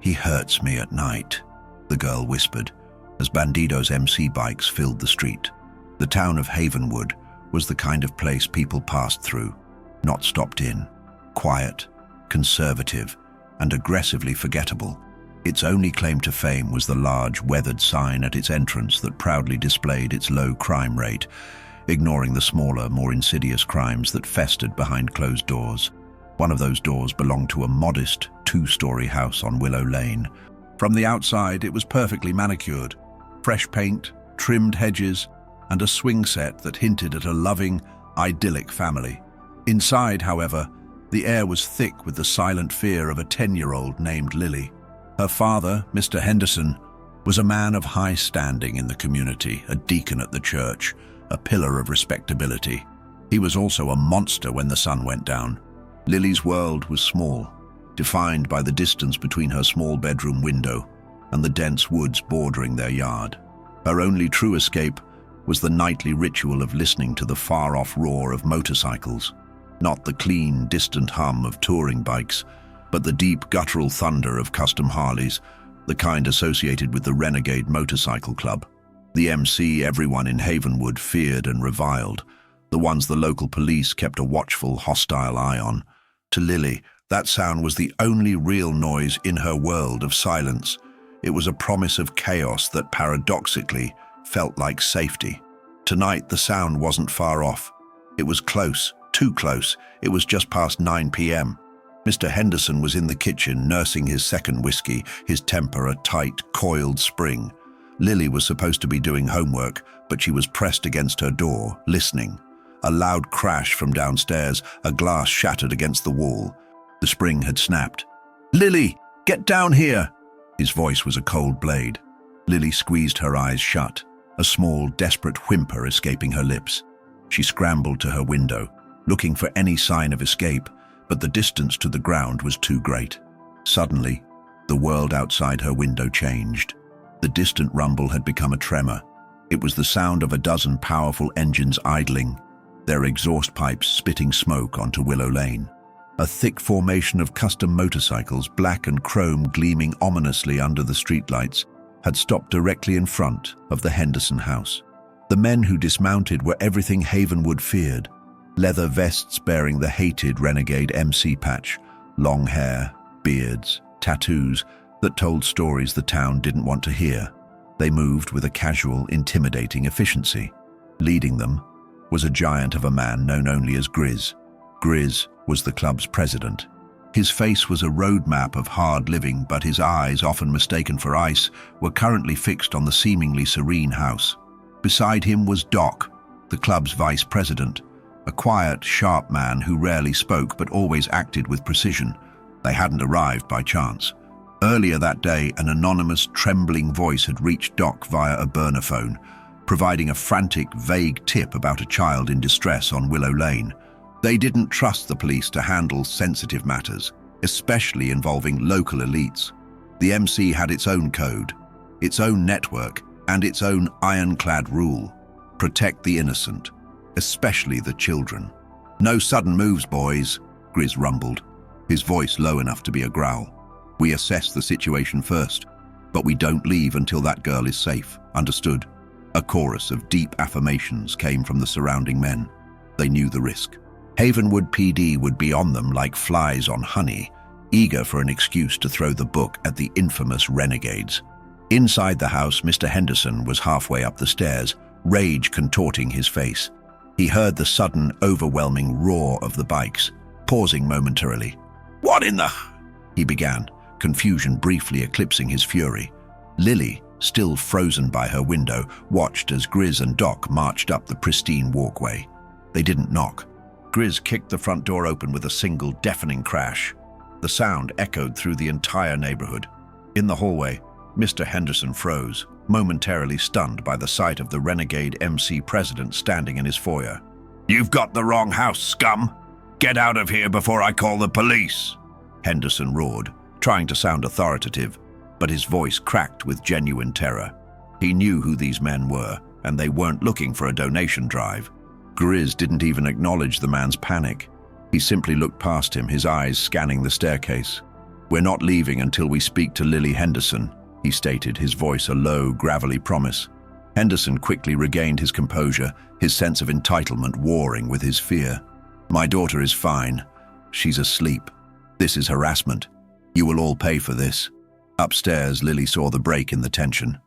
"He hurts me at night," the girl whispered, as Bandidos MC bikes filled the street. The town of Havenwood was the kind of place people passed through, not stopped in. Quiet, conservative, and aggressively forgettable. Its only claim to fame was the large, weathered sign at its entrance that proudly displayed its low crime rate, ignoring the smaller, more insidious crimes that festered behind closed doors. One of those doors belonged to a modest, two-story house on Willow Lane. From the outside, it was perfectly manicured. Fresh paint, trimmed hedges, and a swing set that hinted at a loving, idyllic family. Inside, however, the air was thick with the silent fear of a 10-year-old named Lily. Her father, Mr. Henderson, was a man of high standing in the community, a deacon at the church, a pillar of respectability. He was also a monster when the sun went down. Lily's world was small, defined by the distance between her small bedroom window and the dense woods bordering their yard. Her only true escape was the nightly ritual of listening to the far-off roar of motorcycles. Not the clean, distant hum of touring bikes, but the deep, guttural thunder of custom Harleys, the kind associated with the Renegade Motorcycle Club. The MC everyone in Havenwood feared and reviled, the ones the local police kept a watchful, hostile eye on. To Lily, that sound was the only real noise in her world of silence. It was a promise of chaos that paradoxically felt like safety. Tonight, the sound wasn't far off. It was close, too close. It was just past 9 p.m. Mr. Henderson was in the kitchen, nursing his second whiskey, his temper a tight, coiled spring. Lily was supposed to be doing homework, but she was pressed against her door, listening. A loud crash from downstairs, a glass shattered against the wall. The spring had snapped. "Lily, get down here!" His voice was a cold blade. Lily squeezed her eyes shut, a small, desperate whimper escaping her lips. She scrambled to her window, looking for any sign of escape, but the distance to the ground was too great. Suddenly, the world outside her window changed. The distant rumble had become a tremor. It was the sound of a dozen powerful engines idling, their exhaust pipes spitting smoke onto Willow Lane. A thick formation of custom motorcycles, black and chrome gleaming ominously under the streetlights, had stopped directly in front of the Henderson house. The men who dismounted were everything Havenwood feared. Leather vests bearing the hated Renegade MC patch, long hair, beards, tattoos that told stories the town didn't want to hear. They moved with a casual, intimidating efficiency. Leading them was a giant of a man known only as Grizz. Grizz was the club's president. His face was a roadmap of hard living, but his eyes, often mistaken for ice, were currently fixed on the seemingly serene house. Beside him was Doc, the club's vice president, a quiet, sharp man who rarely spoke but always acted with precision. They hadn't arrived by chance. Earlier that day, an anonymous, trembling voice had reached Doc via a burner phone, providing a frantic, vague tip about a child in distress on Willow Lane. They didn't trust the police to handle sensitive matters, especially involving local elites. The MC had its own code, its own network, and its own ironclad rule: protect the innocent, especially the children. "No sudden moves, boys," Grizz rumbled, his voice low enough to be a growl. "We assess the situation first, but we don't leave until that girl is safe. Understood?" A chorus of deep affirmations came from the surrounding men. They knew the risk. Havenwood PD would be on them like flies on honey, eager for an excuse to throw the book at the infamous renegades. Inside the house, Mr. Henderson was halfway up the stairs, rage contorting his face. He heard the sudden, overwhelming roar of the bikes, pausing momentarily. "What in the—" he began, confusion briefly eclipsing his fury. Lily, still frozen by her window, watched as Grizz and Doc marched up the pristine walkway. They didn't knock. Grizz kicked the front door open with a single deafening crash. The sound echoed through the entire neighborhood. In the hallway, Mr. Henderson froze, momentarily stunned by the sight of the Renegade MC president standing in his foyer. "You've got the wrong house, scum! Get out of here before I call the police!" Henderson roared, trying to sound authoritative, but his voice cracked with genuine terror. He knew who these men were, and they weren't looking for a donation drive. Grizz didn't even acknowledge the man's panic. He simply looked past him, his eyes scanning the staircase. "We're not leaving until we speak to Lily Henderson," he stated, his voice a low, gravelly promise. Henderson quickly regained his composure, his sense of entitlement warring with his fear. "My daughter is fine. She's asleep. This is harassment. You will all pay for this." Upstairs, Lily saw the break in the tension.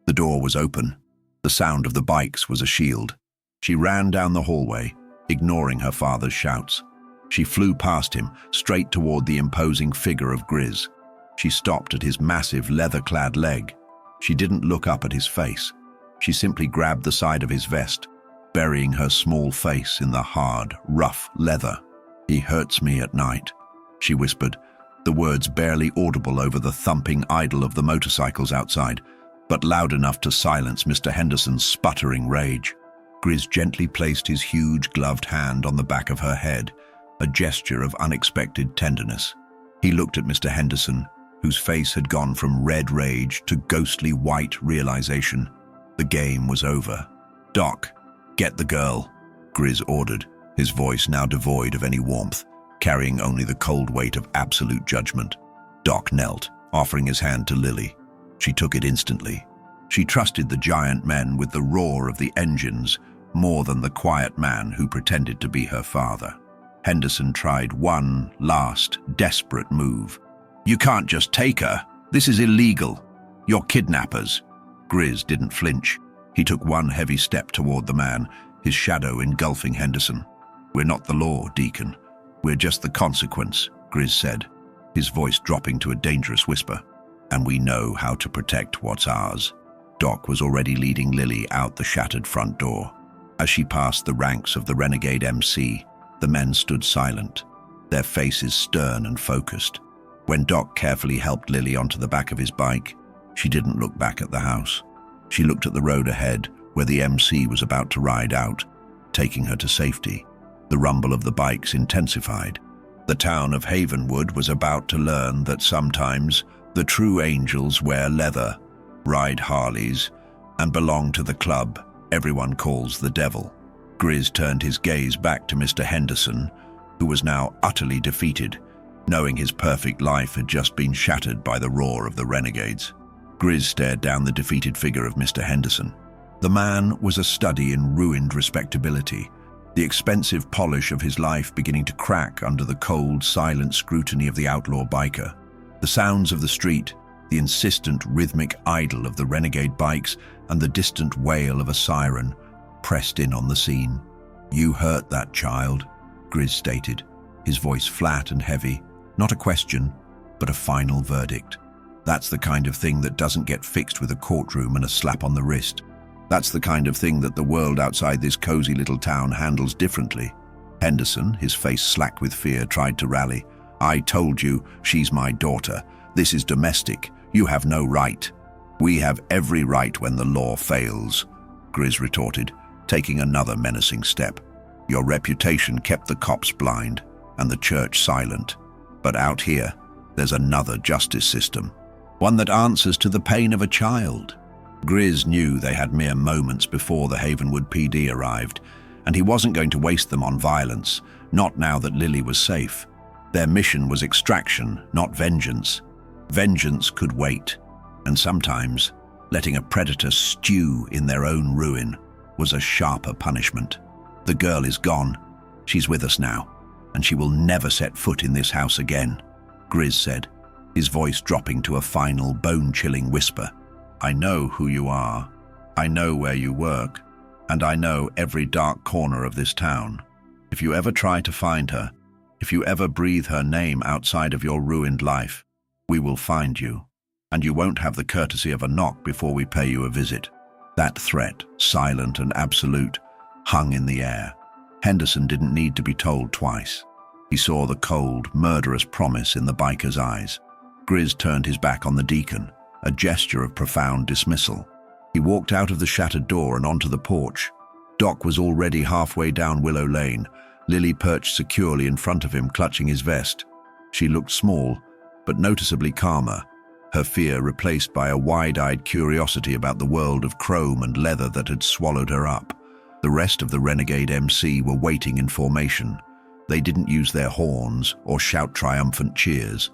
The door was open. The sound of the bikes was a shield. She ran down the hallway, ignoring her father's shouts. She flew past him, straight toward the imposing figure of Grizz. She stopped at his massive leather-clad leg. She didn't look up at his face. She simply grabbed the side of his vest, burying her small face in the hard, rough leather. "He hurts me at night," she whispered, the words barely audible over the thumping idle of the motorcycles outside, but loud enough to silence Mr. Henderson's sputtering rage. Grizz gently placed his huge gloved hand on the back of her head, a gesture of unexpected tenderness. He looked at Mr. Henderson, whose face had gone from red rage to ghostly white realization. The game was over. "Doc, get the girl," Grizz ordered, his voice now devoid of any warmth, carrying only the cold weight of absolute judgment. Doc knelt, offering his hand to Lily. She took it instantly. She trusted the giant men with the roar of the engines more than the quiet man who pretended to be her father. Henderson tried one last, desperate move. "You can't just take her. This is illegal. You're kidnappers." Grizz didn't flinch. He took one heavy step toward the man, his shadow engulfing Henderson. "We're not the law, Deacon. We're just the consequence," Grizz said, his voice dropping to a dangerous whisper. "And we know how to protect what's ours." Doc was already leading Lily out the shattered front door. As she passed the ranks of the Renegade MC, the men stood silent, their faces stern and focused. When Doc carefully helped Lily onto the back of his bike, she didn't look back at the house. She looked at the road ahead, where the MC was about to ride out, taking her to safety. The rumble of the bikes intensified. The town of Havenwood was about to learn that sometimes the true angels wear leather, ride Harleys, and belong to the club everyone calls the devil. Grizz turned his gaze back to Mr. Henderson, who was now utterly defeated, knowing his perfect life had just been shattered by the roar of the renegades. Grizz stared down the defeated figure of Mr. Henderson. The man was a study in ruined respectability, the expensive polish of his life beginning to crack under the cold, silent scrutiny of the outlaw biker. The sounds of the street, the insistent, rhythmic idle of the renegade bikes, and the distant wail of a siren pressed in on the scene. "You hurt that child," Grizz stated, his voice flat and heavy, not a question, but a final verdict. "That's the kind of thing that doesn't get fixed with a courtroom and a slap on the wrist. That's the kind of thing that the world outside this cozy little town handles differently." Henderson, his face slack with fear, tried to rally. "I told you, she's my daughter. This is domestic. You have no right." "We have every right when the law fails," Grizz retorted, taking another menacing step. "Your reputation kept the cops blind and the church silent. But out here, there's another justice system, one that answers to the pain of a child." Grizz knew they had mere moments before the Havenwood PD arrived, and he wasn't going to waste them on violence, not now that Lily was safe. Their mission was extraction, not vengeance. Vengeance could wait, and sometimes letting a predator stew in their own ruin was a sharper punishment. "The girl is gone. She's with us now, and she will never set foot in this house again," Grizz said, his voice dropping to a final, bone-chilling whisper. "I know who you are. I know where you work, and I know every dark corner of this town. If you ever try to find her, if you ever breathe her name outside of your ruined life, we will find you, and you won't have the courtesy of a knock before we pay you a visit." That threat, silent and absolute, hung in the air. Henderson didn't need to be told twice. He saw the cold, murderous promise in the biker's eyes. Grizz turned his back on the Deacon, a gesture of profound dismissal. He walked out of the shattered door and onto the porch. Doc was already halfway down Willow Lane, Lily perched securely in front of him, clutching his vest. She looked small, but noticeably calmer, her fear replaced by a wide-eyed curiosity about the world of chrome and leather that had swallowed her up. The rest of the Renegade MC were waiting in formation. They didn't use their horns or shout triumphant cheers.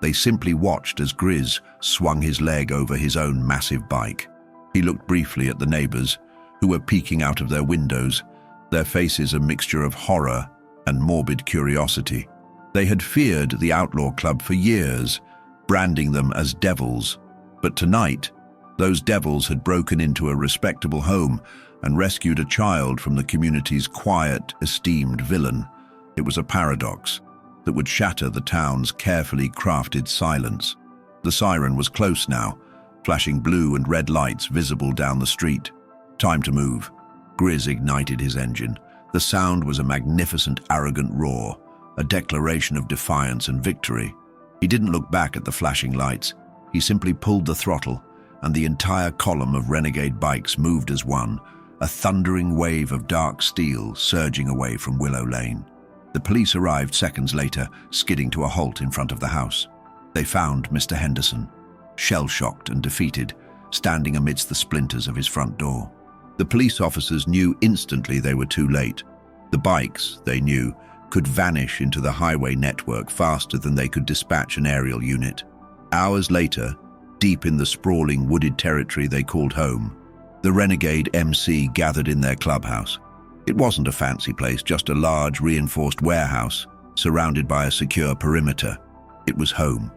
They simply watched as Grizz swung his leg over his own massive bike. He looked briefly at the neighbors, who were peeking out of their windows, their faces a mixture of horror and morbid curiosity. They had feared the outlaw club for years, branding them as devils. But tonight, those devils had broken into a respectable home and rescued a child from the community's quiet, esteemed villain. It was a paradox that would shatter the town's carefully crafted silence. The siren was close now, flashing blue and red lights visible down the street. Time to move. Grizz ignited his engine. The sound was a magnificent, arrogant roar, a declaration of defiance and victory. He didn't look back at the flashing lights. He simply pulled the throttle, and the entire column of Renegade bikes moved as one, a thundering wave of dark steel surging away from Willow Lane. The police arrived seconds later, skidding to a halt in front of the house. They found Mr. Henderson, shell-shocked and defeated, standing amidst the splinters of his front door. The police officers knew instantly they were too late. The bikes, they knew, could vanish into the highway network faster than they could dispatch an aerial unit. Hours later, deep in the sprawling wooded territory they called home, the Renegade MC gathered in their clubhouse. It wasn't a fancy place, just a large, reinforced warehouse, surrounded by a secure perimeter. It was home.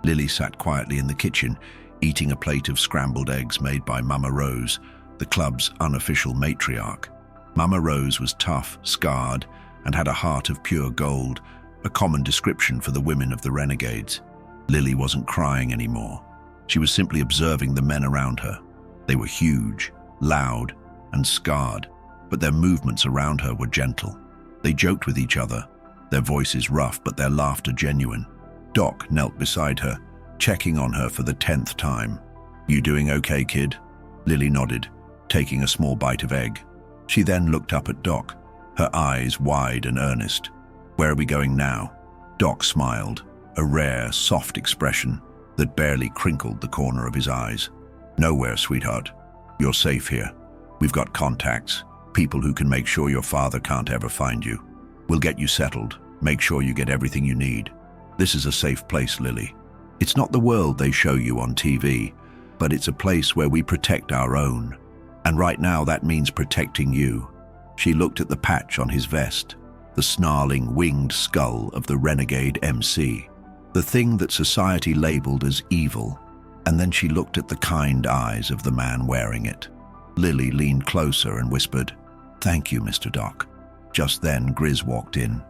Lily sat quietly in the kitchen, eating a plate of scrambled eggs made by Mama Rose, the club's unofficial matriarch. Mama Rose was tough, scarred, and had a heart of pure gold, a common description for the women of the Renegades. Lily wasn't crying anymore. She was simply observing the men around her. They were huge, loud, and scarred, but their movements around her were gentle. They joked with each other, their voices rough but their laughter genuine. Doc knelt beside her, checking on her for the 10th time. "You doing okay, kid?" Lily nodded, taking a small bite of egg. She then looked up at Doc, her eyes wide and earnest. "Where are we going now?" Doc smiled, a rare, soft expression that barely crinkled the corner of his eyes. "Nowhere, sweetheart. You're safe here. We've got contacts, people who can make sure your father can't ever find you. We'll get you settled, make sure you get everything you need. This is a safe place, Lily. It's not the world they show you on TV, but it's a place where we protect our own. And right now that means protecting you." She looked at the patch on his vest, the snarling, winged skull of the Renegade MC, the thing that society labeled as evil, and then she looked at the kind eyes of the man wearing it. Lily leaned closer and whispered, "Thank you, Mr. Doc." Just then, Grizz walked in.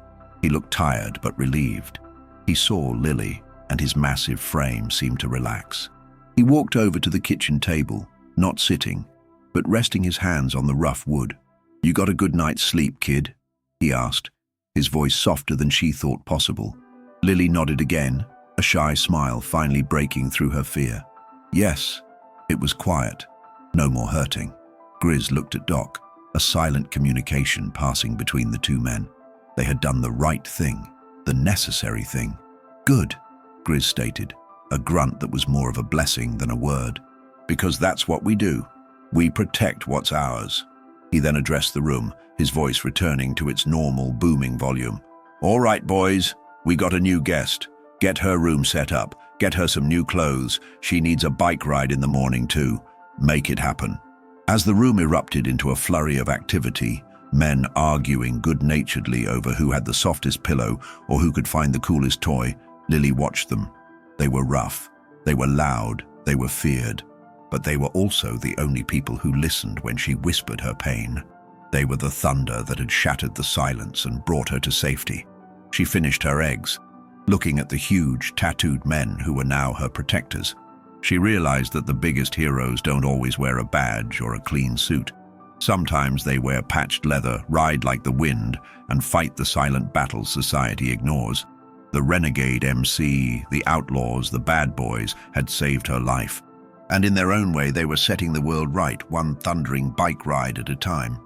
He looked tired but relieved. He saw Lily, and his massive frame seemed to relax. He walked over to the kitchen table, not sitting, but resting his hands on the rough wood. "You got a good night's sleep, kid?" he asked, his voice softer than she thought possible. Lily nodded again, a shy smile finally breaking through her fear. "Yes." It was quiet. No more hurting. Grizz looked at Doc, a silent communication passing between the two men. They had done the right thing, the necessary thing. "Good," Grizz stated, a grunt that was more of a blessing than a word. "Because that's what we do. We protect what's ours." He then addressed the room, his voice returning to its normal, booming volume. "All right, boys, we got a new guest. Get her room set up. Get her some new clothes. She needs a bike ride in the morning too. Make it happen." As the room erupted into a flurry of activity, men arguing good-naturedly over who had the softest pillow or who could find the coolest toy, Lily watched them. They were rough, they were loud, they were feared, but they were also the only people who listened when she whispered her pain. They were the thunder that had shattered the silence and brought her to safety. She finished her eggs, looking at the huge, tattooed men who were now her protectors. She realized that the biggest heroes don't always wear a badge or a clean suit. Sometimes they wear patched leather, ride like the wind, and fight the silent battles society ignores. The Renegade MC, the outlaws, the bad boys, had saved her life. And in their own way, they were setting the world right, one thundering bike ride at a time.